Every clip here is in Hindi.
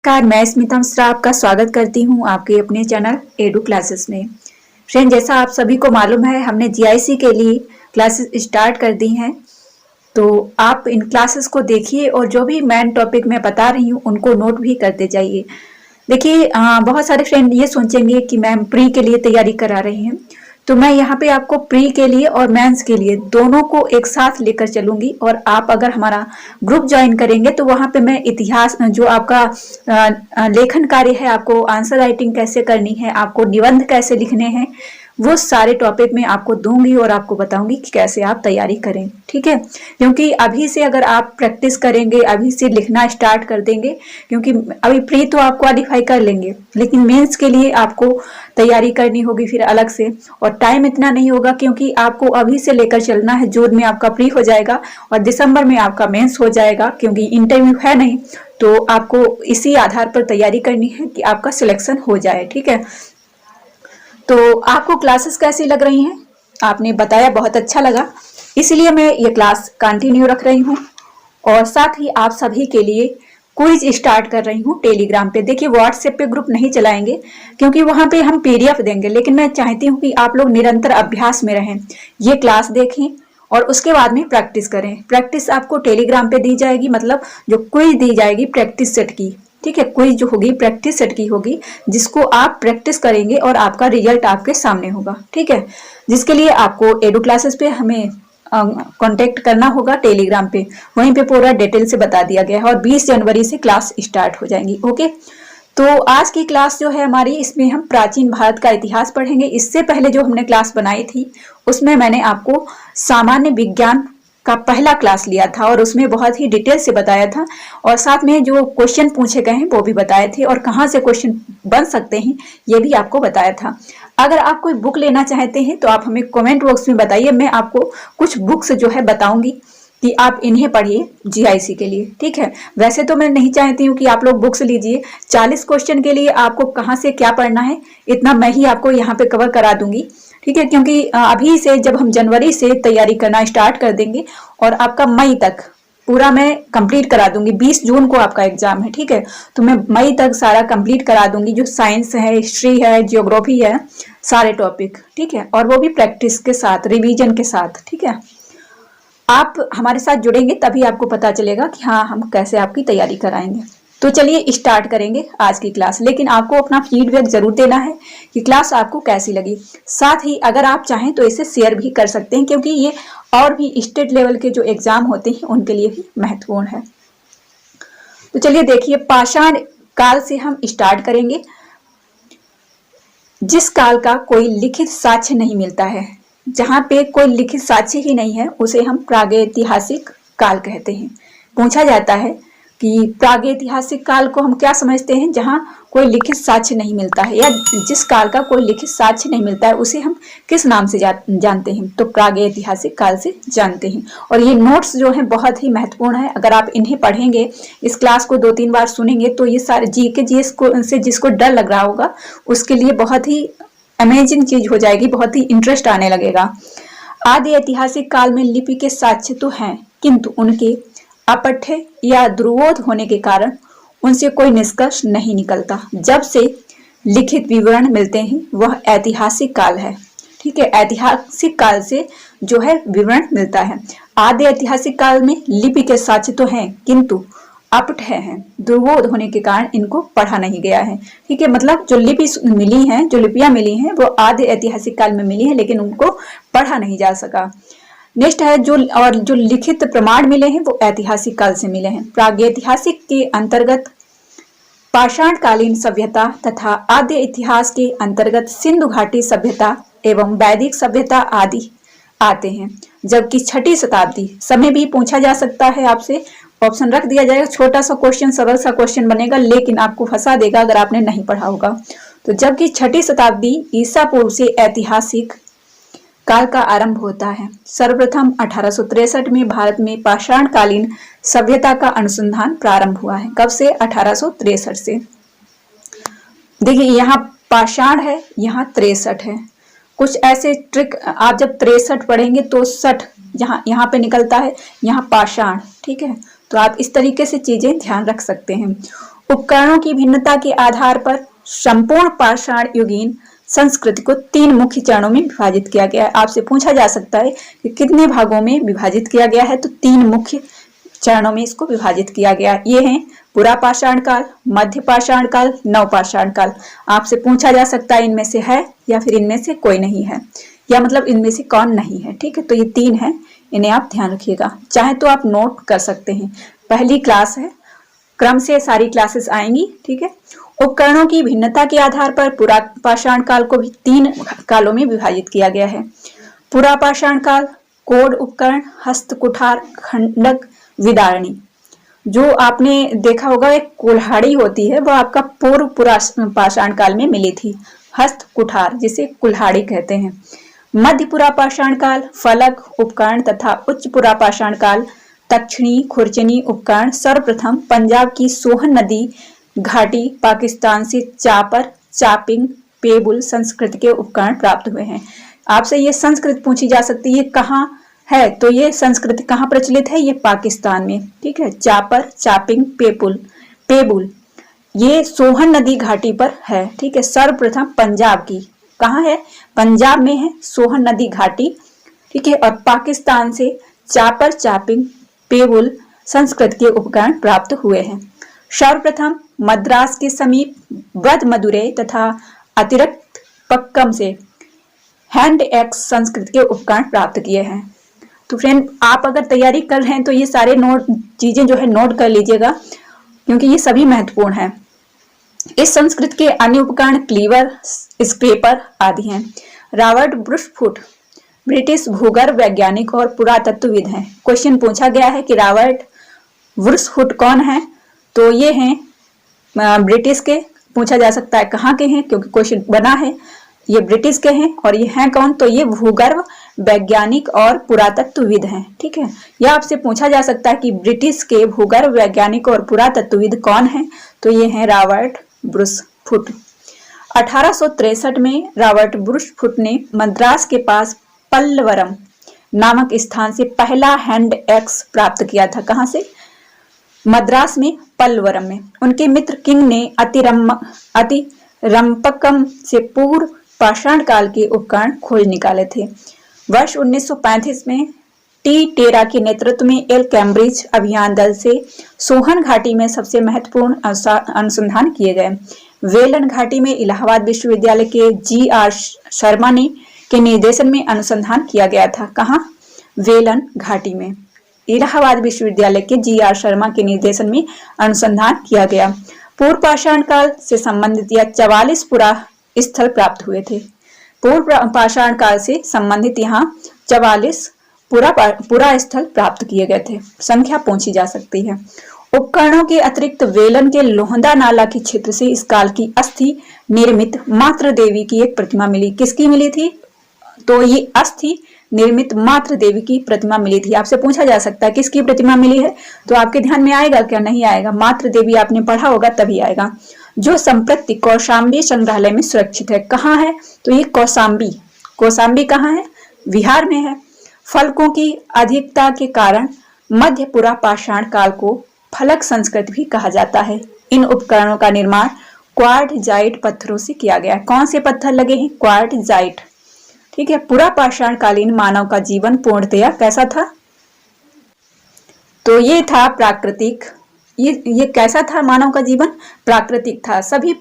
नमस्कार, मैं स्मिता मिश्रा आपका स्वागत करती हूं आपके अपने चैनल एडू क्लासेस में। फ्रेंड, जैसा आप सभी को मालूम है, हमने जीआईसी के लिए क्लासेस स्टार्ट कर दी हैं। तो आप इन क्लासेस को देखिए और जो भी मेन टॉपिक मैं बता रही हूं उनको नोट भी करते जाइए। देखिए, बहुत सारे फ्रेंड ये सोचेंगे कि मैम प्री के लिए तैयारी करा रही हैं, तो मैं यहाँ पे आपको प्री के लिए और मेंस के लिए दोनों को एक साथ लेकर चलूंगी। और आप अगर हमारा ग्रुप ज्वाइन करेंगे तो वहाँ पे मैं इतिहास, जो आपका लेखन कार्य है, आपको आंसर राइटिंग कैसे करनी है, आपको निबंध कैसे लिखने हैं, वो सारे टॉपिक में आपको दूंगी और आपको बताऊंगी कि कैसे आप तैयारी करें। ठीक है, क्योंकि अभी से अगर आप प्रैक्टिस करेंगे, अभी से लिखना स्टार्ट कर देंगे, क्योंकि अभी प्री तो आप क्वालिफाई कर लेंगे, लेकिन मेंस के लिए आपको तैयारी करनी होगी फिर अलग से, और टाइम इतना नहीं होगा क्योंकि आपको अभी से लेकर चलना है। जून में आपका प्री हो जाएगा और दिसंबर में आपका मेंस हो जाएगा, क्योंकि इंटरव्यू है नहीं, तो आपको इसी आधार पर तैयारी करनी है कि आपका सिलेक्शन हो जाए। ठीक है, तो आपको क्लासेस कैसी लग रही हैं? आपने बताया बहुत अच्छा लगा, इसलिए मैं ये क्लास कंटिन्यू रख रही हूँ। और साथ ही आप सभी के लिए क्विज स्टार्ट कर रही हूँ टेलीग्राम पे। देखिए, व्हाट्सएप पे ग्रुप नहीं चलाएंगे क्योंकि वहां पे हम पीडीएफ देंगे, लेकिन मैं चाहती हूँ कि आप लोग निरंतर अभ्यास में रहें, ये क्लास देखें और उसके बाद में प्रैक्टिस करें। प्रैक्टिस आपको टेलीग्राम पे दी जाएगी, मतलब जो क्विज दी जाएगी प्रैक्टिस सेट की। ठीक है, क्विज जो होगी प्रैक्टिस सेट की होगी, जिसको आप प्रैक्टिस करेंगे और आपका रिजल्ट आपके सामने होगा। ठीक है, जिसके लिए आपको एडू क्लासेस पे हमें कांटेक्ट करना होगा टेलीग्राम पे, वहीं पे पूरा डिटेल से बता दिया गया है। और 20 जनवरी से क्लास स्टार्ट हो जाएंगी। ओके, तो आज की क्लास जो है हमारी, इसमें हम प्राचीन भारत का इतिहास पढ़ेंगे। इससे पहले जो हमने क्लास बनाई थी उसमें मैंने आपको सामान्य विज्ञान का पहला क्लास लिया था और उसमें बहुत ही डिटेल से बताया था, और साथ में जो क्वेश्चन पूछे गए हैं वो भी बताए थे, और कहाँ से क्वेश्चन बन सकते हैं ये भी आपको बताया था। अगर आप कोई बुक लेना चाहते हैं तो आप हमें कमेंट बॉक्स में बताइए, मैं आपको कुछ बुक्स जो है बताऊंगी कि आप इन्हें पढ़िए जीआईसी के लिए। ठीक है, वैसे तो मैं नहीं चाहती हूँ कि आप लोग बुक्स लीजिए। 40 क्वेश्चन के लिए आपको कहाँ से क्या पढ़ना है इतना मैं ही आपको यहाँ पे कवर करा दूंगी। ठीक है, क्योंकि अभी से जब हम जनवरी से तैयारी करना स्टार्ट कर देंगे और आपका मई तक पूरा मैं कंप्लीट करा दूंगी। 20 जून को आपका एग्जाम है। ठीक है, तो मैं मई तक सारा कंप्लीट करा दूंगी, जो साइंस है, हिस्ट्री है, ज्योग्राफी है, सारे टॉपिक। ठीक है, और वो भी प्रैक्टिस के साथ, रिवीजन के साथ। ठीक है, आप हमारे साथ जुड़ेंगे तभी आपको पता चलेगा कि हाँ, हम कैसे आपकी तैयारी कराएंगे। तो चलिए स्टार्ट करेंगे आज की क्लास, लेकिन आपको अपना फीडबैक जरूर देना है कि क्लास आपको कैसी लगी। साथ ही अगर आप चाहें तो इसे शेयर भी कर सकते हैं, क्योंकि ये और भी स्टेट लेवल के जो एग्जाम होते हैं उनके लिए भी महत्वपूर्ण है। तो चलिए देखिए, पाषाण काल से हम स्टार्ट करेंगे। जिस काल का कोई लिखित साक्ष्य नहीं मिलता है, जहां पे कोई लिखित साक्ष्य ही नहीं है, उसे हम प्रागैतिहासिक काल कहते हैं। पूछा जाता है कि प्रागैतिहासिक काल को हम क्या समझते हैं? जहां कोई लिखित साक्ष्य नहीं मिलता है, या जिस काल का कोई लिखित साक्ष्य नहीं मिलता है उसे हम किस नाम से जानते हैं? तो प्रागैतिहासिक काल से जानते हैं। और ये नोट्स जो हैं बहुत ही महत्वपूर्ण है। अगर आप इन्हें पढ़ेंगे, इस क्लास को 2-3 बार सुनेंगे, तो ये सारे जीके जीएस को से जिसको डर लग रहा होगा उसके लिए बहुत ही अमेजिंग चीज हो जाएगी, बहुत ही इंटरेस्ट आने लगेगा। आदि ऐतिहासिक काल में लिपि के साक्ष्य तो हैं, किंतु उनके अपठ्य या दुर्बोध होने के कारण उनसे कोई निष्कर्ष नहीं निकलता। जब से लिखित विवरण मिलते हैं वह ऐतिहासिक काल है। ठीक है, ऐतिहासिक काल से जो है विवरण मिलता है। आदि ऐतिहासिक काल में लिपि के साक्ष्य तो हैं, किंतु अपठ्य हैं, दुर्बोध होने के कारण इनको पढ़ा नहीं गया है। ठीक है, मतलब जो लिपि मिली हैं, जो लिपियां मिली हैं, वो आदि ऐतिहासिक काल में मिली हैं, लेकिन उनको पढ़ा नहीं जा सका। नेक्स्ट है जो लिखित प्रमाण मिले हैं वो ऐतिहासिक काल से मिले हैं। प्रागैतिहासिक के अंतर्गत पाषाणकालीन सभ्यता तथा आद्य इतिहास के अंतर्गत सिंधु घाटी सभ्यता एवं वैदिक सभ्यता आदि आते हैं। जबकि 6ठी शताब्दी, समय भी पूछा जा सकता है आपसे, ऑप्शन रख दिया जाएगा। छोटा सा क्वेश्चन, सरल सा क्वेश्चन बनेगा, लेकिन आपको फंसा देगा अगर आपने नहीं पढ़ा होगा। तो जबकि 6ठी शताब्दी ईसा पूर्व से ऐतिहासिक काल का आरंभ होता है। सर्वप्रथम 1863 में भारत में पाषाणकालीन सभ्यता का अनुसंधान प्रारंभ हुआ है। कब से? 1863 से। देखिए, यहाँ पाषाण है, यहाँ 63 है। कुछ ऐसे ट्रिक, आप जब 63 पढ़ेंगे तो 60 यहाँ पे निकलता है, यहाँ पाषाण। ठीक है, तो आप इस तरीके से चीजें ध्यान रख सकते हैं। उपकरणों की भिन्नता के आधार पर संपूर्ण पाषाण युगीन संस्कृति को 3 मुख्य चरणों में विभाजित किया गया है। आपसे पूछा जा सकता है कि कितने भागों में विभाजित किया गया है, तो 3 मुख्य चरणों में इसको विभाजित किया गया। ये हैं पुरा पाषाण काल, मध्य पाषाण काल, नव पाषाण काल। आपसे पूछा जा सकता है इनमें से है या फिर इनमें से कोई नहीं है, या मतलब इनमें से कौन नहीं है। ठीक है, तो ये 3 है, इन्हें आप ध्यान रखिएगा। चाहे तो आप नोट कर सकते हैं, पहली क्लास है, क्रम से सारी क्लासेस आएंगी। ठीक है, उपकरणों की भिन्नता के आधार पर पुरा पाषाण काल को भी 3 कालों में विभाजित किया गया है। पुरा पाषाण काल, कोड उपकरण, हस्त कुठार, खंडक, विदारणी। जो आपने देखा होगा एक कुल्हाड़ी होती है, वो आपका पूर्व पुरा पाषाण काल में मिली थी, हस्त कुठार, जिसे कुल्हाड़ी कहते हैं। मध्य पुरा पाषाण काल, फलक उपकरण तथा उच्च पुरा पाषाण काल, दक्षिणी खुरचनी उपकरण सर्वप्रथम पंजाब की सोहन नदी घाटी, पाकिस्तान से चापर, चापिंग, पेबुल संस्कृति के उपकरण प्राप्त हुए हैं। आपसे ये संस्कृत पूछी जा सकती है, कहाँ है, तो ये संस्कृति कहाँ प्रचलित है, ये पाकिस्तान में। ठीक है, चापर, चापिंग, पेबुल ये सोहन नदी घाटी पर है। ठीक है, सर्वप्रथम पंजाब की, कहाँ है, पंजाब में है सोहन नदी घाटी। ठीक है, और पाकिस्तान से चापर, चापिंग, पेबुल संस्कृत के उपकरण प्राप्त हुए हैं। सर्वप्रथम मद्रास के समीप ब्रज मदुरै तथा अतिरिक्त पक्कम से हैंड एक्स संस्कृत के उपकरण प्राप्त किए हैं। तो फ्रेंड, आप अगर तैयारी कर रहे हैं तो ये सारे चीजें जो है नोट कर लीजिएगा, क्योंकि ये सभी महत्वपूर्ण है। इस संस्कृत के अन्य उपकरण क्लीवर, स्क्रेपर आदि हैं। रॉबर्ट ब्रुशफुट ब्रिटिश भूगर्भ वैज्ञानिक और पुरातत्वविद हैं। क्वेश्चन पूछा गया है कि रॉबर्ट ब्रुशफुट कौन है, तो ये हैं ब्रिटिश के। पूछा जा सकता है कहाँ के हैं, क्योंकि क्वेश्चन बना है, ये ब्रिटिश के हैं। और ये हैं कौन, तो ये भूगर्भ वैज्ञानिक और पुरातत्वविद हैं। ठीक है, यह आपसे पूछा जा सकता है कि ब्रिटिश के भूगर्भ वैज्ञानिक और पुरातत्वविद कौन हैं, तो ये हैं रॉबर्ट ब्रुशफुट। 1863 में रॉबर्ट ब्रुशफुट ने मद्रास के पास पल्लवरम नामक स्थान से पहला हैंड एक्स प्राप्त किया था। कहां से, मद्रास में, पल्लवरम में। उनके मित्र किंग ने अतिरंपकम से पूर्व पाषाण काल के उपकरण खोज निकाले थे। वर्ष 1935 में टी टेरा के नेतृत्व में एल कैम्ब्रिज अभियान दल से सोहन घाटी में सबसे महत्वपूर्ण अनुसंधान किए गए। वेलन घाटी में इलाहाबाद विश्वविद्यालय के जी.आर. शर्मा के निर्देशन में अनुसंधान किया गया था। कहाँ, वेलन घाटी में इलाहाबाद विश्वविद्यालय के जी.आर. शर्मा के निर्देशन में अनुसंधान किया गया। पूर्व पाषाण काल से संबंधित यह 44 पुरा स्थल प्राप्त हुए थे। पूर्व पाषाण काल से संबंधित यहाँ 44 पुरा स्थल प्राप्त किए गए थे। संख्या पूछी जा सकती है। उपकरणों के अतिरिक्त वेलन के लोहंदा नाला के क्षेत्र से इस काल की अस्थि निर्मित मातृ देवी की एक प्रतिमा मिली। किसकी मिली थी, तो ये अस्थि निर्मित मातृ देवी की प्रतिमा मिली थी। आपसे पूछा जा सकता है किसकी प्रतिमा मिली है, तो आपके ध्यान में आएगा क्या, नहीं आएगा। मातृ देवी आपने पढ़ा होगा तभी आएगा। जो संप्रति कौशाम्बी संग्रहालय में सुरक्षित है। कहाँ है, तो ये कौशाम्बी कहाँ है, बिहार में है। फलकों की अधिकता के कारण मध्य पुरा पाषाण काल को फलक संस्कृत भी कहा जाता है। इन उपकरणों का निर्माण क्वार्टजाइट पत्थरों से किया गया। कौन से पत्थर लगे हैं, क्वार्टजाइट। ठीक है, पुरा पाषाण कालीन मानव का जीवन पूर्णतया कैसा था, तो ये था प्राकृतिक। ये कैसा था, मानव का जीवन प्राकृतिक था। सभी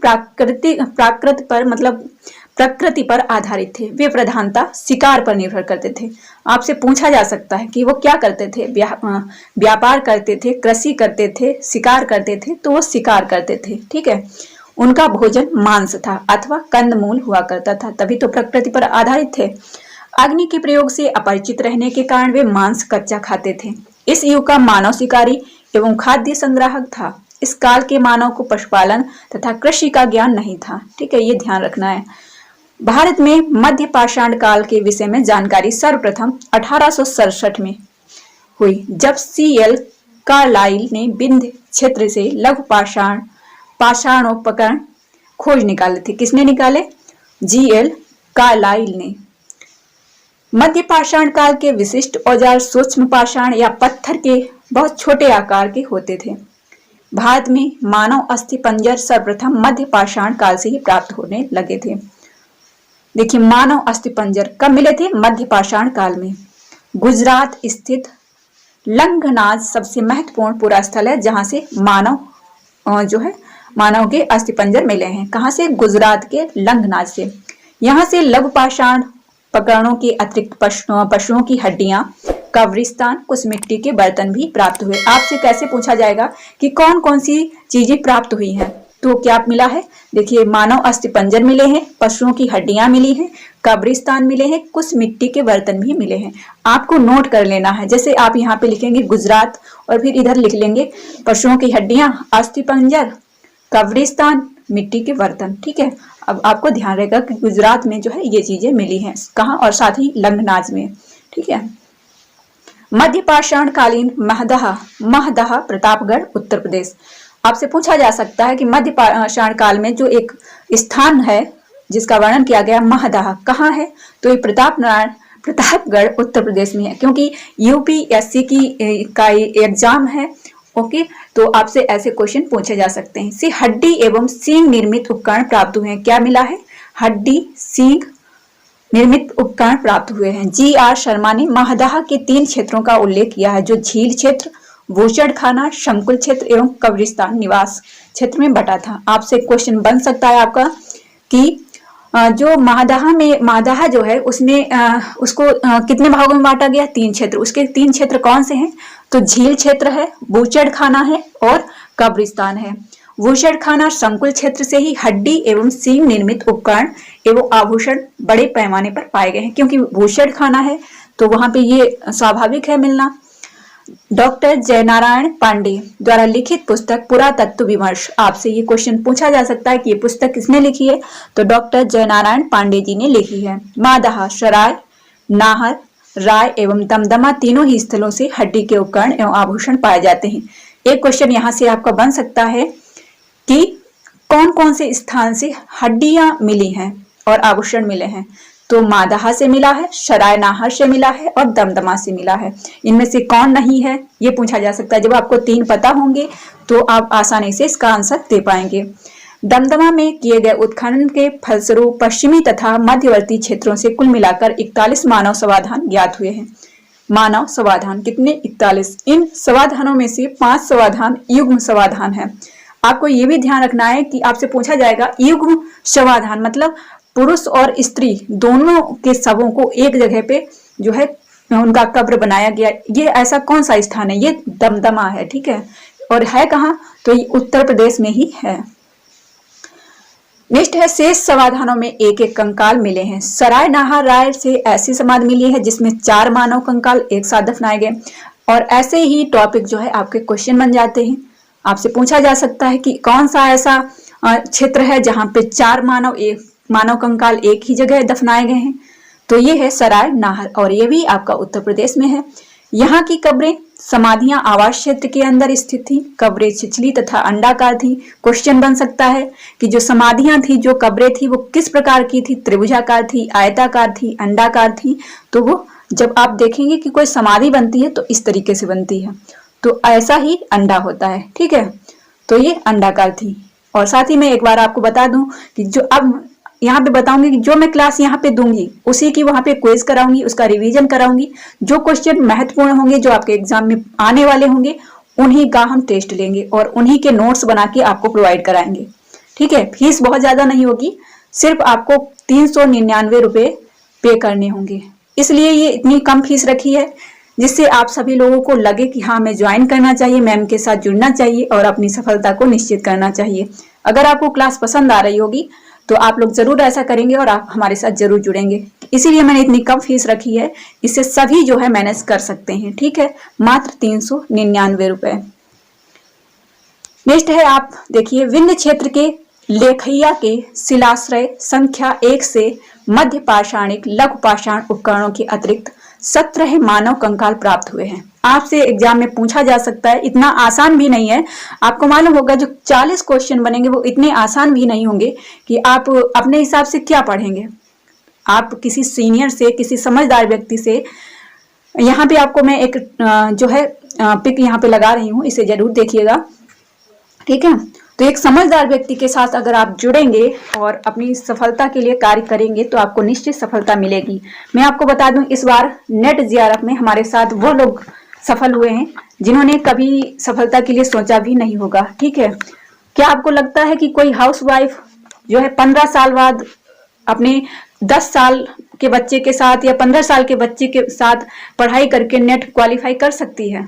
प्रकृति पर आधारित थे। वे प्रधानता शिकार पर निर्भर करते थे। आपसे पूछा जा सकता है कि वो क्या करते थे, व्यापार करते थे, कृषि करते थे, शिकार करते थे, तो वो शिकार करते थे। ठीक है, उनका भोजन मांस था अथवा कंदमूल हुआ करता था, तभी तो प्रकृति पर आधारित थे। अग्नि के प्रयोग से अपरिचित रहने के कारण वे मांस कच्चा खाते थे। इस युग का मानव शिकारी एवं खाद्य संग्राहक था। इस काल के मानव को पशुपालन तथा कृषि का ज्ञान नहीं था। ठीक है, ये ध्यान रखना है। भारत में मध्य पाषाण काल के विषय में जानकारी सर्वप्रथम 1867 में हुई, जब C.L. कार्लाइल ने विंध्य क्षेत्र से लघु पाषाणोपकरण खोज निकाले थे। किसने निकाले, G.L. कार्लाइल ने। मध्य पाषाण काल के विशिष्ट औजार सूक्ष्म पाषाण या पत्थर के बहुत छोटे आकार के होते थे। भारत में मानव अस्थिपंजर सर्वप्रथम मध्य पाषाण काल से ही प्राप्त होने लगे थे। देखिए, मानव अस्थिपंजर कब मिले थे? मध्य पाषाण काल में। गुजरात स्थित लंघनाज सबसे महत्वपूर्ण पुरा स्थल है जहां से मानव के अस्थिपंजर मिले हैं। कहां से? गुजरात के लंघनाज से। यहाँ से लघु पाषाण उपकरणों के अतिरिक्त पशुओं की हड्डियां, कब्रिस्तान, कुछ मिट्टी के बर्तन भी प्राप्त हुए। आपसे कैसे पूछा जाएगा कि कौन कौन सी चीजें प्राप्त हुई हैं, तो क्या मिला है? देखिए, मानव अस्थिपंजर मिले हैं, पशुओं की हड्डियां मिली हैं, कब्रिस्तान मिले हैं, कुछ मिट्टी के बर्तन भी मिले हैं। आपको नोट कर लेना है। जैसे आप यहाँ पे लिखेंगे गुजरात और फिर इधर लिख लेंगे पशुओं की हड्डियां, अस्थिपंजर, कब्रिस्तान, मिट्टी के बर्तन। ठीक है, अब आपको ध्यान रहेगा कि गुजरात में जो है ये चीजें मिली हैं। कहाँ? और साथ ही लंघनाज में। ठीक है। मध्य पाषाण कालीन महदह प्रतापगढ़ उत्तर प्रदेश। आपसे पूछा जा सकता है कि मध्य पाषाण काल में जो एक स्थान है जिसका वर्णन किया गया महदह, कहाँ है? तो ये प्रतापगढ़ उत्तर प्रदेश में है, क्योंकि यूपीएससी का एग्जाम है। ओके, तो आपसे ऐसे क्वेश्चन पूछे जा सकते हैं। से हड्डी एवं सींग निर्मित उपकरण प्राप्त हुए हैं। क्या मिला है? हड्डी, सींग निर्मित उपकरण प्राप्त हुए हैं। जी.आर. शर्मा ने महदह के 3 क्षेत्रों का उल्लेख किया है, जो झील क्षेत्र, भूषण खाना, शंकुल क्षेत्र एवं कब्रिस्तान निवास क्षेत्र में बटा था। आपसे क्वेश्चन बन सकता है आपका कि जो महदह जो है उसमें उसको कितने भागों में बांटा गया? 3 क्षेत्र। उसके 3 क्षेत्र कौन से हैं? तो झील क्षेत्र है, बूचड़ खाना है और कब्रिस्तान है। बूचड़ खाना शंकुल क्षेत्र से ही हड्डी एवं सींग निर्मित उपकरण एवं आभूषण बड़े पैमाने पर पाए गए हैं, क्योंकि बूचड़ खाना है तो वहां पे ये स्वाभाविक है मिलना। डॉक्टर जयनारायण पांडे द्वारा लिखित पुस्तक पुरातत्व विमर्श। आपसे ये क्वेश्चन पूछा जा सकता है कि ये पुस्तक किसने लिखी है? तो डॉक्टर जयनारायण पांडे जी ने लिखी है। मादहा, सराय, नाहर, राय एवं दमदमा तीनों ही स्थलों से हड्डी के उपकरण एवं आभूषण पाए जाते हैं। एक क्वेश्चन यहाँ से आपका बन सकता है कि कौन कौन से स्थान से हड्डियां मिली हैं और आभूषण मिले हैं? तो मादहा से मिला है, सराय नाहर से मिला है और दमदमा से मिला है। इनमें से कौन नहीं है ये पूछा जा सकता है। जब आपको 3 पता होंगे तो आप आसानी से इसका आंसर दे पाएंगे। दमदमा में किए गए उत्खनन के फलस्वरूप पश्चिमी तथा मध्यवर्ती क्षेत्रों से कुल मिलाकर 41 मानव समाधान ज्ञात हुए हैं। मानव समाधान कितने? 41। इन समाधानों में से 5 समाधान युग्म समाधान है। आपको ये भी ध्यान रखना है कि आपसे पूछा जाएगा युग्म समाधान मतलब पुरुष और स्त्री दोनों के शवों को एक जगह पे जो है उनका कब्र बनाया गया। ये ऐसा कौन सा स्थान है? ये दमदमा है। ठीक है, और है कहाँ? तो ये उत्तर प्रदेश में ही है। नेक्स्ट है शेष समाधानों में एक एक कंकाल मिले हैं। सराय नाहर राय से ऐसी समाधि मिली है जिसमें 4 मानव कंकाल एक साथ दफनाए गए। और ऐसे ही टॉपिक जो है आपके क्वेश्चन बन जाते हैं। आपसे पूछा जा सकता है कि कौन सा ऐसा क्षेत्र है जहां पे 4 मानव कंकाल एक ही जगह दफनाए गए हैं? तो ये है सराय नाहर और ये भी आपका उत्तर प्रदेश में है। यहाँ की कब्रें समाधियां आवास क्षेत्र के अंदर स्थित थी। कब्रें छिछली तथा अंडाकार थी। क्वेश्चन बन सकता है कि जो समाधियां थी, जो कब्रें थी, वो किस प्रकार की थी? त्रिभुजाकार थी, आयताकार थी, अंडाकार थी? तो वो जब आप देखेंगे कि कोई समाधि बनती है तो इस तरीके से बनती है, तो ऐसा ही अंडा होता है। ठीक है, तो ये अंडाकार थी। और साथ ही मैं एक बार आपको बता दूं कि जो अब यहाँ पे बताऊंगी कि जो मैं क्लास यहाँ पे दूंगी उसी की वहां पे क्विज कराऊंगी, उसका रिवीजन कराऊंगी। जो क्वेश्चन महत्वपूर्ण होंगे, जो आपके एग्जाम में आने वाले होंगे, उन्हीं का हम टेस्ट लेंगे और उन्हीं के नोट्स बना के आपको प्रोवाइड कराएंगे। ठीक है, फीस बहुत ज्यादा नहीं होगी, सिर्फ आपको 399 रुपए पे करने होंगे। इसलिए ये इतनी कम फीस रखी है जिससे आप सभी लोगों को लगे कि हाँ हमें ज्वाइन करना चाहिए, मैम के साथ जुड़ना चाहिए और अपनी सफलता को निश्चित करना चाहिए। अगर आपको क्लास पसंद आ रही होगी तो आप लोग जरूर ऐसा करेंगे और आप हमारे साथ जरूर जुड़ेंगे। इसीलिए मैंने इतनी कम फीस रखी है, इससे सभी जो है मैनेज कर सकते हैं। ठीक है, मात्र 399 रुपए। नेक्स्ट है, आप देखिए विंध्य क्षेत्र के लेखैया के शिलाश्रय संख्या 1 से मध्य पाषाणिक लघु पाषाण उपकरणों के अतिरिक्त 17 मानव कंकाल प्राप्त हुए हैं। आपसे एग्जाम में पूछा जा सकता है, इतना आसान भी नहीं है। आपको मालूम होगा जो 40 क्वेश्चन बनेंगे वो इतने आसान भी नहीं होंगे कि आप अपने हिसाब से क्या पढ़ेंगे। आप किसी सीनियर से, किसी समझदार व्यक्ति से, यहाँ पे आपको मैं एक जो है पिक यहाँ पे लगा रही हूँ, इसे जरूर देखिएगा। ठीक है। तो एक समझदार व्यक्ति के साथ अगर आप जुड़ेंगे और अपनी सफलता के लिए कार्य करेंगे तो आपको निश्चित सफलता मिलेगी। मैं आपको बता दूं, इस बार नेट जेआरएफ में हमारे साथ वो लोग सफल हुए हैं जिन्होंने कभी सफलता के लिए सोचा भी नहीं होगा। ठीक है। क्या आपको लगता है कि कोई हाउसवाइफ जो है 15 साल बाद अपने 10 साल के बच्चे के साथ या 15 साल के बच्चे के साथ पढ़ाई करके नेट क्वालिफाई कर सकती है?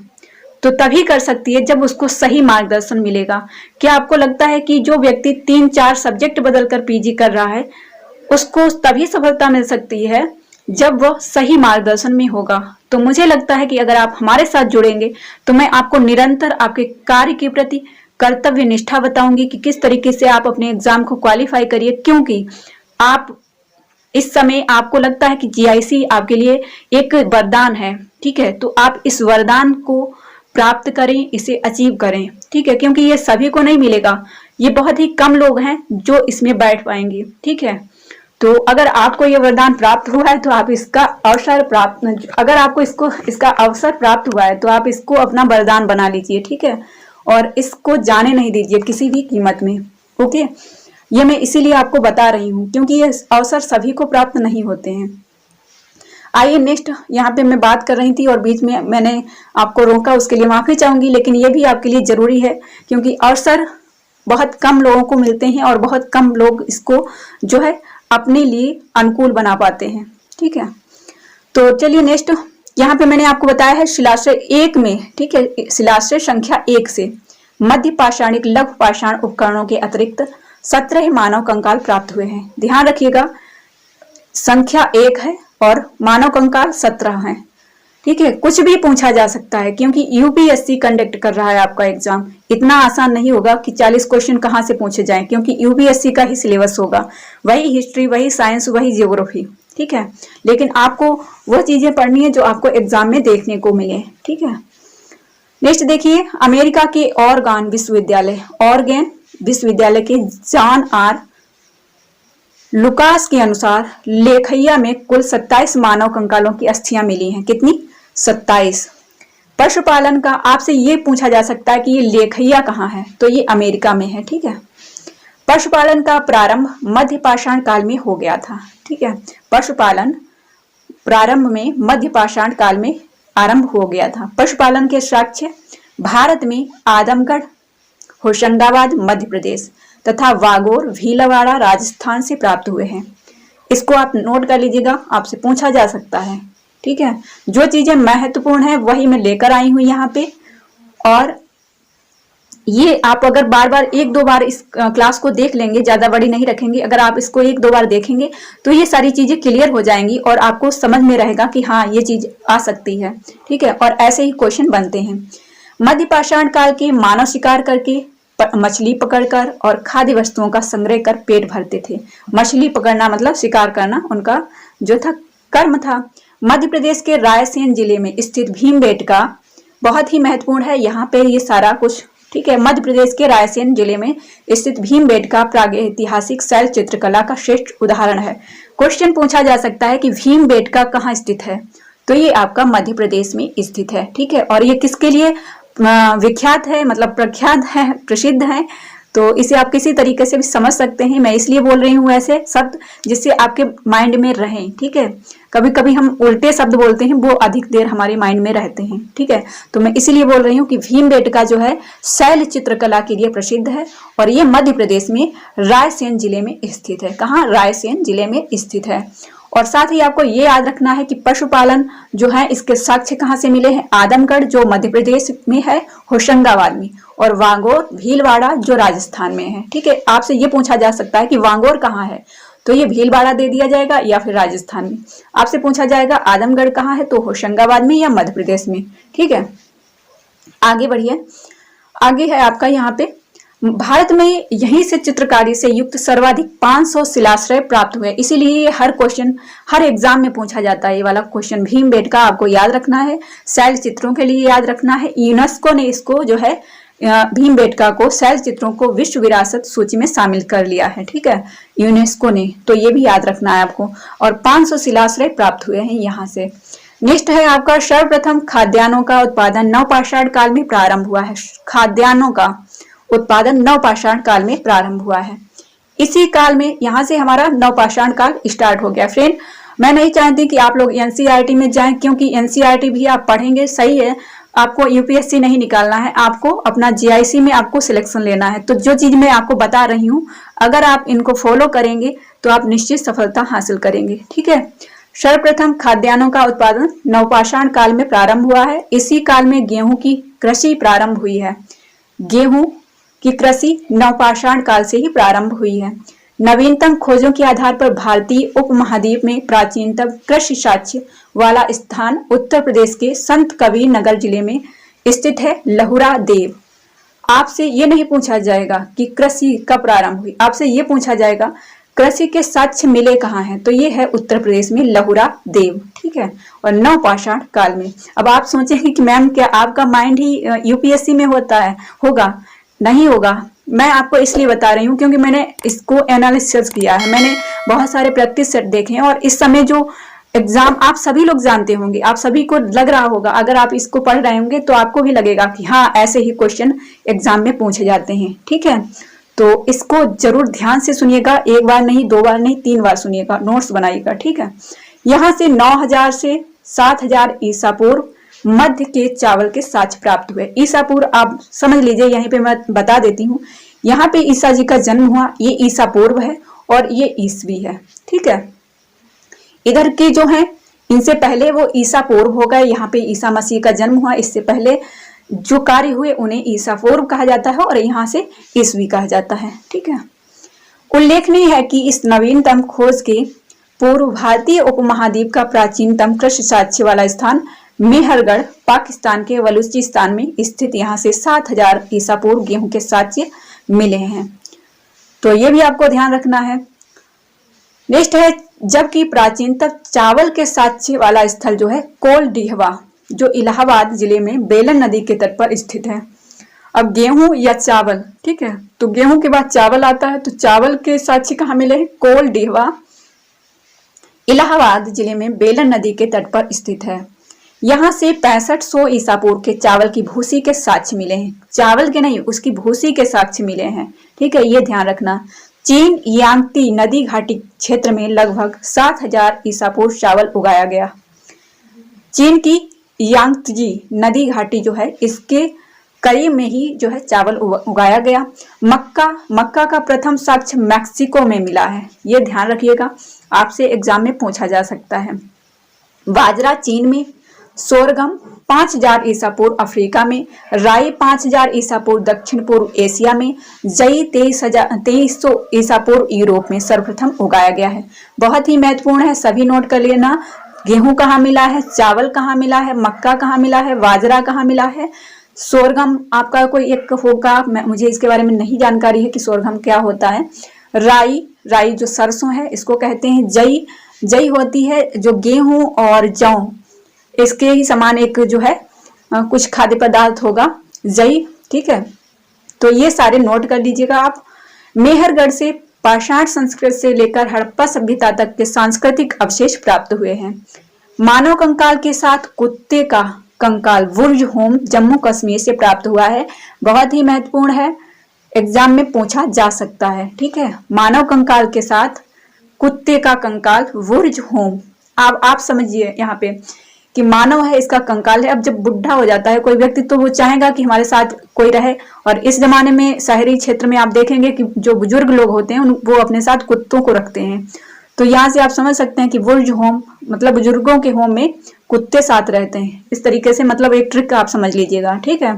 तो तभी कर सकती है जब उसको सही मार्गदर्शन मिलेगा। क्या आपको लगता है कि जो व्यक्ति 3-4 सब्जेक्ट बदलकर पीजी कर रहा है उसको तभी सफलता मिल सकती है जब वह सही मार्गदर्शन में होगा? तो मुझे लगता है कि अगर आप हमारे साथ जुड़ेंगे तो मैं आपको निरंतर आपके कार्य के प्रति कर्तव्य निष्ठा बताऊंगी कि किस तरीके से आप अपने एग्जाम को क्वालिफाई करिए, क्योंकि आप इस समय आपको लगता है कि जीआईसी आपके लिए एक वरदान है। ठीक है। तो आप इस वरदान को प्राप्त करें, इसे अचीव करें। ठीक है। क्योंकि ये सभी को नहीं मिलेगा, ये बहुत ही कम लोग हैं जो इसमें बैठ पाएंगे। ठीक है। तो अगर आपको ये वरदान प्राप्त हुआ है तो आप इसका अवसर प्राप्त, अगर आपको इसका अवसर प्राप्त हुआ है तो आप इसको अपना वरदान बना लीजिए। ठीक है। और इसको जाने नहीं दीजिए किसी भी कीमत में। ओके। ये मैं इसीलिए आपको बता रही हूँ क्योंकि ये अवसर सभी को प्राप्त नहीं होते हैं। आइए नेक्स्ट, यहाँ पे मैं बात कर रही थी और बीच में मैंने आपको रोका, उसके लिए माफी चाहूंगी, लेकिन ये भी आपके लिए जरूरी है क्योंकि अवसर बहुत कम लोगों को मिलते हैं और बहुत कम लोग इसको जो है अपने लिए अनुकूल बना पाते हैं। ठीक है। तो चलिए नेक्स्ट, यहाँ पे मैंने आपको बताया है शिलाश्रय 1 में, ठीक है, शिलाश्रय संख्या 1 से मध्य पाषाणिक लघु पाषाण उपकरणों के अतिरिक्त 17 मानव कंकाल प्राप्त हुए हैं। ध्यान रखिएगा, संख्या 1 है और मानव कंकाल 17 है। ठीक है। कुछ भी पूछा जा सकता है क्योंकि यूपीएससी कंडक्ट कर रहा है आपका एग्जाम। इतना आसान नहीं होगा कि 40 क्वेश्चन कहां से पूछे जाएं, क्योंकि यूपीएससी का ही सिलेबस होगा, वही हिस्ट्री, वही साइंस, वही ज्योग्राफी। ठीक है। लेकिन आपको वह चीजें पढ़नी है जो आपको एग्जाम में देखने को मिले। ठीक है। नेक्स्ट देखिए, अमेरिका के ऑर्गन विश्वविद्यालय के जॉन आर लुकास के अनुसार लेखैया में कुल 27 मानव कंकालों की अस्थियां मिली हैं। कितनी? 27। पशुपालन का आपसे ये पूछा जा सकता है कि ये लेखैया कहाँ है, तो ये अमेरिका में है। ठीक है। पशुपालन का प्रारंभ मध्य पाषाण काल में हो गया था। ठीक है। पशुपालन प्रारंभ में मध्य पाषाण काल में आरंभ हो गया था। पशुपालन के साक्ष्य भारत में आदमगढ़, होशंगाबाद मध्य प्रदेश तथा वागोर, भीलवाड़ा राजस्थान से प्राप्त हुए हैं। इसको आप नोट कर लीजिएगा, आपसे पूछा जा सकता है। ठीक है। जो चीजें महत्वपूर्ण है वही मैं लेकर आई हूं यहाँ पे, और ये आप अगर बार बार 1-2 बार इस क्लास को देख लेंगे, ज्यादा बड़ी नहीं रखेंगे, अगर आप इसको 1-2 बार देखेंगे तो ये सारी चीजें क्लियर हो जाएंगी और आपको समझ में रहेगा कि हाँ ये चीज आ सकती है। ठीक है। और ऐसे ही क्वेश्चन बनते हैं। मध्य पाषाण काल के मानव शिकार करके, मछली पकड़कर और खाद्य वस्तुओं का संग्रह कर पेट भरते थे। मछली पकड़ना मतलब शिकार करना उनका जो था कर्म था। मध्य प्रदेश के रायसेन जिले में स्थित भीमबेटका बहुत ही महत्वपूर्ण है यहाँ पे ये सारा कुछ। ठीक है। मध्य प्रदेश के रायसेन जिले में स्थित भीमबेटका प्रागैतिहासिक शैल चित्रकला का श्रेष्ठ उदाहरण है। क्वेश्चन पूछा जा सकता है कि भीमबेटका कहाँ स्थित है, तो ये आपका मध्य प्रदेश में स्थित है। ठीक है। और ये किसके लिए विख्यात है, मतलब प्रख्यात है, प्रसिद्ध है, तो इसे आप किसी तरीके से भी समझ सकते हैं। मैं इसलिए बोल रही हूँ ऐसे शब्द जिससे आपके माइंड में रहें। ठीक है। कभी कभी हम उल्टे शब्द बोलते हैं, वो अधिक देर हमारे माइंड में रहते हैं। ठीक है। तो मैं इसीलिए बोल रही हूँ कि भीमबेटका जो है शैल चित्रकला के लिए प्रसिद्ध है और ये मध्य प्रदेश में रायसेन जिले में स्थित है। कहाँ? रायसेन जिले में स्थित है। और साथ ही आपको ये याद रखना है कि पशुपालन जो है इसके साक्ष्य कहाँ से मिले हैं? आदमगढ़ जो मध्य प्रदेश में है, होशंगाबाद में, और वागोर भीलवाड़ा जो राजस्थान में है। ठीक है। आपसे ये पूछा जा सकता है कि वागोर कहाँ है, तो ये भीलवाड़ा दे दिया जाएगा या फिर राजस्थान में। आपसे पूछा जाएगा आदमगढ़ कहाँ है, तो होशंगाबाद में या मध्य प्रदेश में। ठीक है। आगे बढ़िए। आगे है आपका यहाँ पे भारत में यहीं से चित्रकारी से युक्त सर्वाधिक 500 शिलाश्रय प्राप्त हुए। इसीलिए हर क्वेश्चन, हर एग्जाम में पूछा जाता है ये वाला क्वेश्चन। भीमबेटका आपको याद रखना है, शैल चित्रों के लिए याद रखना है। यूनेस्को ने इसको जो है भीमबेटका को, शैल चित्रों को विश्व विरासत सूची में शामिल कर लिया है। ठीक है। यूनेस्को ने, तो ये भी याद रखना है आपको। और 500 शिलाश्रय प्राप्त हुए हैं यहाँ से। नेक्स्ट है आपका सर्वप्रथम खाद्यान्नों का उत्पादन नवपाषाण काल में प्रारंभ हुआ है। खाद्यान्नों का उत्पादन नवपाषाण काल में प्रारंभ हुआ है। इसी काल में यहाँ से हमारा नवपाषाण काल स्टार्ट हो गया। फ्रेंड, मैं नहीं चाहती कि आप लोग एनसीईआरटी में जाएं, क्योंकि एनसीईआरटी भी आप पढ़ेंगे सही है, आपको यूपीएससी नहीं निकालना है, आपको अपना जीआईसी में आपको सिलेक्शन लेना है। तो जो चीज मैं आपको बता रही हूँ, अगर आप इनको फॉलो करेंगे तो आप निश्चित सफलता हासिल करेंगे। ठीक है। सर्वप्रथम खाद्यान्नों का उत्पादन नवपाषाण काल में प्रारंभ हुआ है। इसी काल में गेहूं की कृषि प्रारंभ हुई है। गेहूं की कृषि नवपाषाण काल से ही प्रारंभ हुई है। नवीनतम खोजों के आधार पर भारतीय उपमहाद्वीप में प्राचीनतम कृषि साक्ष्य वाला स्थान उत्तर प्रदेश के संत कबीर नगर जिले में स्थित है लहुरा देव। आपसे ये नहीं पूछा जाएगा कि कृषि कब प्रारंभ हुई, आपसे ये पूछा जाएगा कृषि के साक्ष्य मिले कहाँ हैं, तो ये है उत्तर प्रदेश में लहुरा देव। ठीक है। और नवपाषाण काल में। अब आप सोचेंगे कि मैम क्या आपका माइंड ही यूपीएससी में होता है, होगा? नहीं होगा। मैं आपको इसलिए बता रही हूँ क्योंकि मैंने इसको एनालिसिस किया है, मैंने बहुत सारे प्रैक्टिस सेट देखे हैं, और इस समय जो एग्जाम आप सभी लोग जानते होंगे, आप सभी को लग रहा होगा, अगर आप इसको पढ़ रहे होंगे तो आपको भी लगेगा कि हाँ ऐसे ही क्वेश्चन एग्जाम में पूछे जाते हैं। ठीक है। तो इसको जरूर ध्यान से सुनिएगा, एक बार नहीं, दो बार नहीं, 3 बार सुनिएगा, नोट्स बनाइएगा। ठीक है। यहाँ से 9000 से 7000 ईसा पूर्व मध्य के चावल के साक्ष्य प्राप्त हुए। ईसा पूर्व आप समझ लीजिए, यहीं पे मैं बता देती हूँ, यहाँ पे ईसा जी का जन्म हुआ, ये ईसा पूर्व है और ये ईसवी है। ठीक है। इधर के जो है इनसे पहले वो ईसा पूर्व हो गए, यहाँ पे ईसा मसीह का जन्म हुआ, इससे पहले जो कार्य हुए उन्हें ईसा पूर्व कहा जाता है और यहाँ से ईसवी कहा जाता है। ठीक है। उल्लेखनीय है कि इस नवीनतम खोज के पूर्व भारतीय उपमहाद्वीप का प्राचीनतम कृषि साक्ष्य वाला स्थान मेहरगढ़ पाकिस्तान के बलूचिस्तान में स्थित यहाँ से 7000 ईसा पूर्व गेहूं के साक्ष्य मिले हैं। तो ये भी आपको ध्यान रखना है। नेक्स्ट है, जबकि प्राचीनतम चावल के साक्ष्य वाला स्थल जो है कोल डिहवा, जो इलाहाबाद जिले में बेलन नदी के तट पर स्थित है। अब गेहूं या चावल, ठीक है, तो गेहूं के बाद चावल आता है, तो चावल के साक्ष्य कहाँ मिले हैं? कोल डिहवा, इलाहाबाद जिले में बेलन नदी के तट पर स्थित है। यहाँ से 6500 ईसा पूर्व के चावल की भूसी के साक्ष्य मिले हैं। चावल के नहीं, उसकी भूसी के साक्ष्य मिले हैं। ठीक है, ये ध्यान रखना। चीन यांगती नदी घाटी क्षेत्र में लगभग 7000 ईसा पूर्व चावल उगाया गया। चीन की यांगत्जी नदी घाटी जो है, इसके करीब में ही जो है चावल उगाया गया। मक्का का प्रथम साक्ष्य मैक्सिको में मिला है, ये ध्यान रखिएगा, आपसे एग्जाम में पूछा जा सकता है। बाजरा चीन में, सोरगम 5000 ईसा पूर्व अफ्रीका में, राई 5000 ईसा पूर्व दक्षिण पूर्व एशिया में, जई 2300 ईसा पूर्व यूरोप में सर्वप्रथम उगाया गया है। बहुत ही महत्वपूर्ण है, सभी नोट कर लेना। गेहूं कहाँ मिला है, चावल कहाँ मिला है, मक्का कहाँ मिला है, बाजरा कहाँ मिला है, सोरगम आपका कोई एक होगा, मुझे इसके बारे में नहीं जानकारी है कि सोरगम क्या होता है। राई जो सरसों है इसको कहते हैं। जई होती है जो गेहूं और जौ, इसके ही समान एक जो है कुछ खाद्य पदार्थ होगा, जई। ठीक है, तो ये सारे नोट कर लीजिएगा आप। मेहरगढ़ से पाषाण संस्कृत से लेकर हड़प्पा सभ्यता तक के सांस्कृतिक अवशेष प्राप्त हुए हैं। मानव कंकाल के साथ कुत्ते का कंकाल वुर्ज होम जम्मू कश्मीर से प्राप्त हुआ है। बहुत ही महत्वपूर्ण है, एग्जाम में पूछा जा सकता है। ठीक है, मानव कंकाल के साथ कुत्ते का कंकाल वुर्ज होम। आप समझिए यहाँ पे कि मानव है, इसका कंकाल है। अब जब बुढ़ा हो जाता है कोई व्यक्ति तो वो चाहेगा कि हमारे साथ कोई रहे, और इस जमाने में शहरी क्षेत्र में आप देखेंगे कि जो बुजुर्ग लोग होते हैं वो अपने साथ कुत्तों को रखते हैं। तो यहाँ से आप समझ सकते हैं कि वुर्ज होम मतलब बुजुर्गों के होम में कुत्ते साथ रहते हैं। इस तरीके से मतलब एक ट्रिक आप समझ लीजिएगा। ठीक है,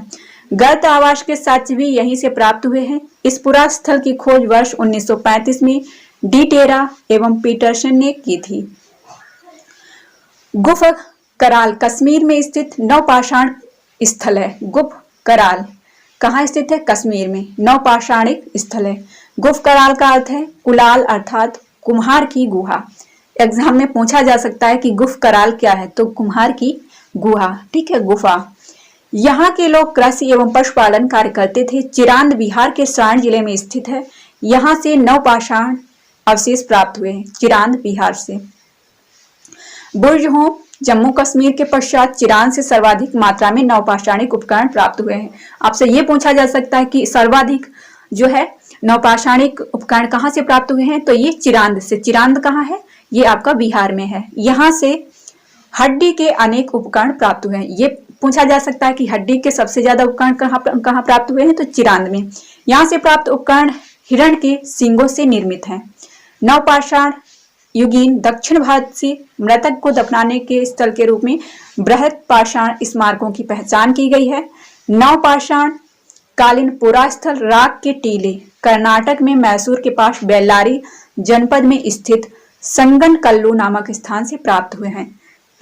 गर्त आवास के साक्ष्य भी यहीं से प्राप्त हुए हैं। इस पुरा स्थल की खोज वर्ष 1935 में डी टेरा एवं पीटरसन ने की थी। गुफ कराल कश्मीर में स्थित नवपाषाण स्थल है। गुफ कराल कहाँ स्थित है? कश्मीर में। नवपाषाणिक स्थल है। गुफ कराल का अर्थ है कुलाल अर्थात कुम्हार की गुहा। एग्जाम में पूछा जा सकता है कि गुफ कराल क्या है, तो कुम्हार की गुहा। ठीक है, गुफा। यहाँ के लोग कृषि एवं पशुपालन कार्य करते थे। चिरांद बिहार के सारण जिले में स्थित है। यहाँ से नवपाषाण अवशेष प्राप्त हुए हैं, चिरांद बिहार से। बुर्ज होम जम्मू कश्मीर के पश्चात चिरान से सर्वाधिक मात्रा में नवपाषाणिक उपकरण प्राप्त हुए हैं। आपसे ये पूछा जा सकता है कि सर्वाधिक जो है नवपाषाणिक उपकरण कहाँ से प्राप्त हुए हैं, तो ये चिरांद से। चिरांद कहाँ है, ये आपका बिहार में है। यहाँ से हड्डी के अनेक उपकरण प्राप्त हुए हैं। ये पूछा जा सकता है कि हड्डी के सबसे ज्यादा उपकरण कहाँ प्राप्त हुए हैं, तो चिरांद में। यहाँ से प्राप्त उपकरण हिरण के सींगों से निर्मित हैं। नवपाषाण युगीन दक्षिण भारत से मृतक को दफनाने के स्थल के रूप में बृहद पाषाण स्मारकों की पहचान की गई है। नवपाषाण कालीन पुरास्थल राग के टीले कर्नाटक में मैसूर के पास बेल्लारी जनपद में स्थित संगनकल्लू नामक स्थान से प्राप्त हुए हैं।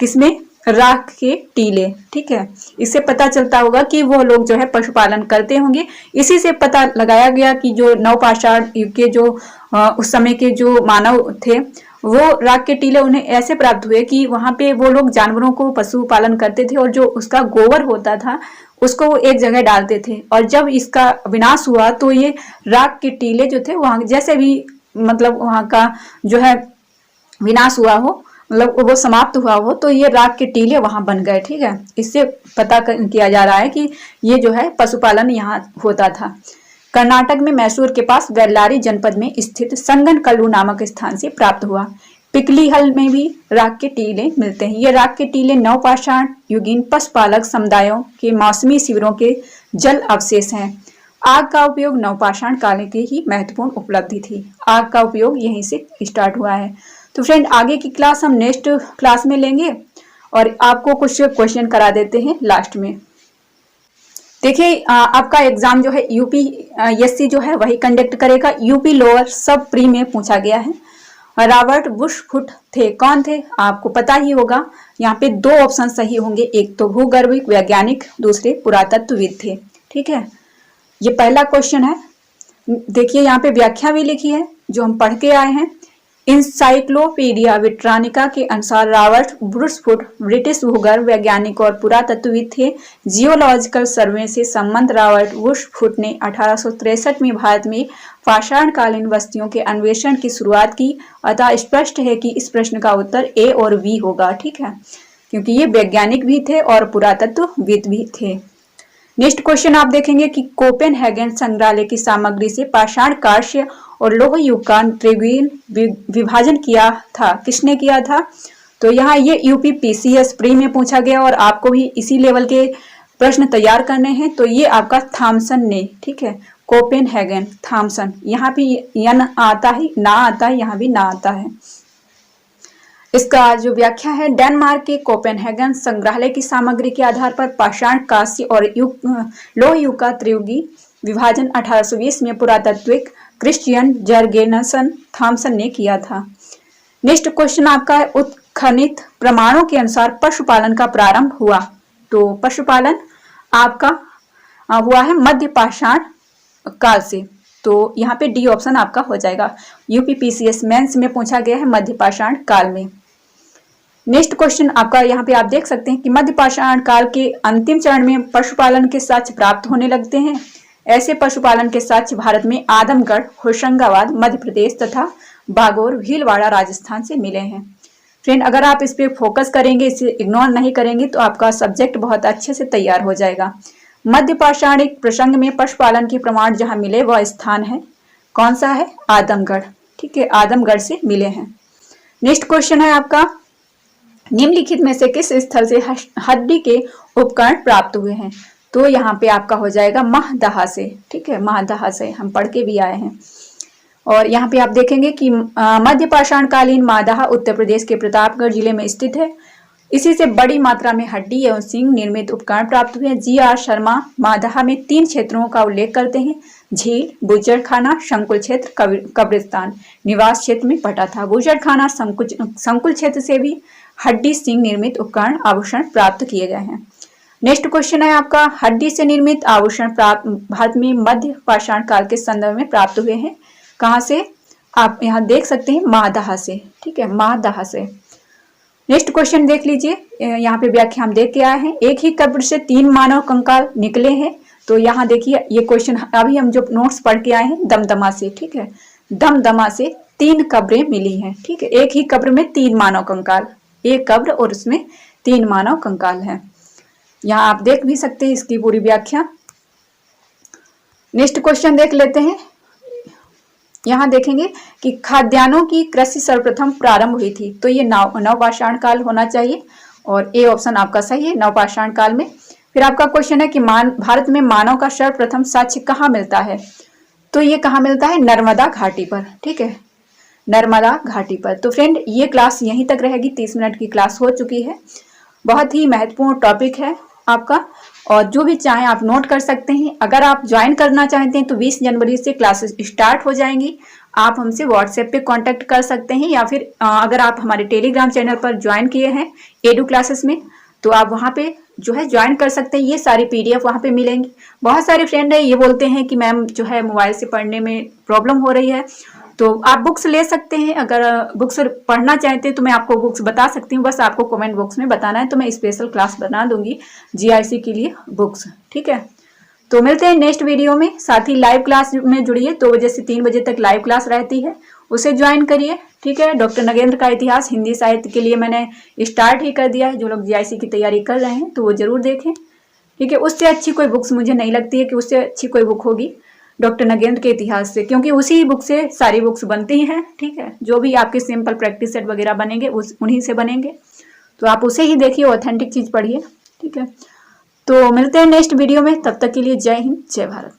किसमें, राख के टीले। ठीक है, इससे पता चलता होगा कि वो लोग जो है पशुपालन करते होंगे। इसी से पता लगाया गया कि जो नवपाषाण युग के जो उस समय के जो मानव थे वो राख के टीले उन्हें ऐसे प्राप्त हुए कि वहां पे वो लोग जानवरों को पशुपालन करते थे और जो उसका गोबर होता था उसको वो एक जगह डालते थे। और जब इसका विनाश हुआ तो ये राख के टीले जो थे वहां जैसे भी मतलब वहां का जो है विनाश हुआ हो, मतलब वो समाप्त हुआ हो, तो ये राख के टीले वहां बन गए। ठीक है, इससे पता किया जा रहा है कि ये जो है पशुपालन यहाँ होता था। कर्नाटक में मैसूर के पास बेल्लारी जनपद में स्थित संगनकल्लू नामक स्थान से प्राप्त हुआ। पिकलीहल में भी राख के टीले मिलते हैं। ये राख के टीले नवपाषाण युगीन पशुपालक समुदायों के मौसमी शिविरों के जल अवशेष हैं। आग का उपयोग नवपाषाण काल की ही महत्वपूर्ण उपलब्धि थी। आग का उपयोग यहीं से स्टार्ट हुआ है। तो फ्रेंड, आगे की क्लास हम नेक्स्ट क्लास में लेंगे और आपको कुछ क्वेश्चन करा देते हैं लास्ट में। देखिए, आपका एग्जाम जो है यूपीएससी जो है वही कंडक्ट करेगा। यूपी लोअर सब प्री में पूछा गया है। रॉबर्ट बुशफुट थे, कौन थे आपको पता ही होगा। यहाँ पे दो ऑप्शन सही होंगे, एक तो भूगर्भिक वैज्ञानिक, दूसरे पुरातत्वविद थे। ठीक है, ये पहला क्वेश्चन है। देखिए यहाँ पे व्याख्या भी लिखी है जो हम पढ़ के आए हैं। इंसाइक्लोपीडिया ब्रिटानिका के अनुसार रॉबर्ट बुशफुट ब्रिटिश भूगर्भ वैज्ञानिक और पुरातत्वविद थे। जियोलॉजिकल सर्वे से संबंध रॉबर्ट बुशफुट ने 1863 में भारत में पाषाणकालीन बस्तियों के अन्वेषण की शुरुआत की। अतः स्पष्ट है कि इस प्रश्न का उत्तर ए और बी होगा। ठीक है, क्योंकि ये वैज्ञानिक भी थे और पुरातत्वविद भी थे। नेक्स्ट क्वेश्चन आप देखेंगे कि कोपेनहेगन संग्रहालय की सामग्री से पाषाण कांस्य और लौह युग का त्रिगुण विभाजन किया था। किसने किया था, तो यहाँ ये यूपीपीसीएस प्री में पूछा गया और आपको भी इसी लेवल के प्रश्न तैयार करने हैं। तो ये आपका थॉमसन ने, ठीक है, कोपेनहेगन थॉमसन, यहाँ भी यन आता है ना आता है, यहाँ भी ना आता है। इसका जो व्याख्या है, डेनमार्क के कोपेनहेगन संग्रहालय की सामग्री के आधार पर पाषाण कांस्य और लौह युग का त्रियुगी विभाजन 1820 में पुरातत्विक क्रिश्चियन जर्गेनसन थॉमसन ने किया था। नेक्स्ट क्वेश्चन आपका है, उत्खनित प्रमाणों के अनुसार पशुपालन का प्रारंभ हुआ। तो पशुपालन आपका हुआ है मध्य पाषाण काल से। तो यहाँ पे डी ऑप्शन आपका हो जाएगा। यूपीपीसीएस मेंस में पूछा गया है मध्य पाषाण काल में। नेक्स्ट क्वेश्चन आपका यहाँ पे आप देख सकते हैं कि मध्य पाषाण काल के अंतिम चरण में पशुपालन के साक्ष्य प्राप्त होने लगते हैं। ऐसे पशुपालन के साक्ष्य भारत में आदमगढ़, होशंगाबाद मध्य प्रदेश तथा बागोर, भीलवाड़ा राजस्थान से मिले हैं। फ्रेंड, अगर आप इस पे फोकस करेंगे, इसे इग्नोर नहीं करेंगे तो आपका सब्जेक्ट बहुत अच्छे से तैयार हो जाएगा। मध्य पाषाणिक प्रसंग में पशुपालन के प्रमाण जहां मिले वह स्थान है, कौन सा है, आदमगढ़। ठीक है, आदमगढ़ से मिले हैं। नेक्स्ट क्वेश्चन है आपका, निम्नलिखित में से किस स्थल से हड्डी के उपकरण प्राप्त हुए हैं। तो यहाँ पे आपका हो जाएगा महदहा से। ठीक है, महदहा से हम पढ़ के भी आए हैं। और यहाँ पे आप देखेंगे कि मध्य पाषाणकालीन महदहा उत्तर प्रदेश के प्रतापगढ़ जिले में स्थित है। इसी से बड़ी मात्रा में हड्डी एवं सींग निर्मित उपकरण प्राप्त हुए। जी.आर. शर्मा महदहा में 3 क्षेत्रों का उल्लेख करते हैं, झील, बुजड़खाना, संकुल क्षेत्र, कब्रिस्तान। निवास क्षेत्र में पटा था। बुजड़खाना संकुल क्षेत्र से भी हड्डी सींग निर्मित उपकरण आभूषण प्राप्त किए गए हैं। नेक्स्ट क्वेश्चन है आपका, हड्डी से निर्मित आभूषण प्राप्त भारत में मध्य पाषाण काल के संदर्भ में प्राप्त हुए हैं। कहाँ से, आप यहाँ देख सकते हैं महदहा से। ठीक है, महदहा से। नेक्स्ट क्वेश्चन देख लीजिए, यहाँ पे व्याख्या हम देख के आए हैं। एक ही कब्र से 3 मानव कंकाल निकले हैं। तो यहाँ देखिए ये क्वेश्चन अभी हम जो नोट्स पढ़ के आए हैं दमदमा से। ठीक है, दमदमा से 3 कब्रें मिली हैं। ठीक है, एक ही कब्र में 3 मानव कंकाल, एक कब्र और उसमें 3 मानव कंकाल हैं। यहाँ आप देख भी सकते हैं इसकी पूरी व्याख्या। नेक्स्ट क्वेश्चन देख लेते हैं। यहाँ देखेंगे कि खाद्यान्नों की कृषि सर्वप्रथम प्रारंभ हुई थी, तो ये नवपाषाण काल होना चाहिए और ए ऑप्शन आपका सही है, नवपाषाण काल में। फिर आपका क्वेश्चन है कि भारत में मानव का सर्वप्रथम साक्ष्य कहाँ मिलता है, तो ये कहाँ मिलता है, नर्मदा घाटी पर। ठीक है, नर्मदा घाटी पर। तो फ्रेंड ये क्लास यहीं तक रहेगी, 30 मिनट की क्लास हो चुकी है। बहुत ही महत्वपूर्ण टॉपिक है आपका, और जो भी चाहें आप नोट कर सकते हैं। अगर आप ज्वाइन करना चाहते हैं तो 20 जनवरी से क्लासेस स्टार्ट हो जाएंगी। आप हमसे व्हाट्सएप पे कांटेक्ट कर सकते हैं, या फिर अगर आप हमारे टेलीग्राम चैनल पर ज्वाइन किए हैं एडू क्लासेस में, तो आप वहाँ पे जो है ज्वाइन कर सकते हैं। ये सारी PDF वहाँ पे मिलेंगी। बहुत सारे फ्रेंड है ये बोलते हैं कि मैम जो है मोबाइल से पढ़ने में प्रॉब्लम हो रही है, तो आप बुक्स ले सकते हैं। अगर बुक्स पढ़ना चाहते हैं तो मैं आपको बुक्स बता सकती हूँ, बस आपको कमेंट बॉक्स में बताना है, तो मैं स्पेशल क्लास बना दूंगी GIC के लिए बुक्स। ठीक है, तो मिलते हैं नेक्स्ट वीडियो में। साथ ही लाइव क्लास में जुड़िए, 2 बजे से 3 बजे तक लाइव क्लास रहती है, उसे ज्वाइन करिए। ठीक है, डॉक्टर नगेंद्र का इतिहास हिंदी साहित्य के लिए मैंने स्टार्ट ही कर दिया है। जो लोग GIC की तैयारी कर रहे हैं तो वो जरूर देखें। ठीक है, उससे अच्छी कोई बुक्स मुझे नहीं लगती है कि उससे अच्छी कोई बुक होगी डॉक्टर नगेंद्र के इतिहास से, क्योंकि उसी बुक से सारी बुक्स बनती हैं। ठीक है, जो भी आपके सिंपल प्रैक्टिस सेट वगैरह बनेंगे उन्हीं से बनेंगे, तो आप उसे ही देखिए, ऑथेंटिक चीज पढ़िए। ठीक है, तो मिलते हैं नेक्स्ट वीडियो में, तब तक के लिए जय हिंद, जय भारत।